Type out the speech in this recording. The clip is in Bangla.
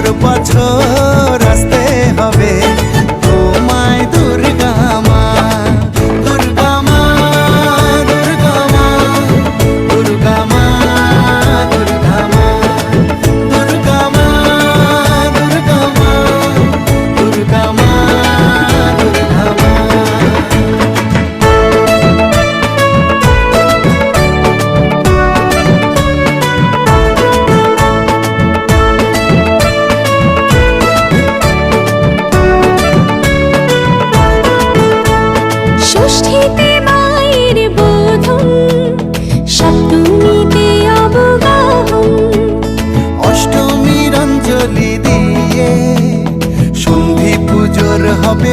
বছর বছর আসতে হবে তোমায় দুর্গা মা, দুর্গা মা, দুর্গা মা, দুর্গা মা, দুর্গা মা, দুর্গা মা, দুর্গা মা, দুর্গা মা, দুর্গা মা। ষষ্ঠীতে মায়ের বোধন, সপ্তমীতে অবগাহন, অষ্টমীর অঞ্জলি দিয়ে সন্ধি পুজোর হবে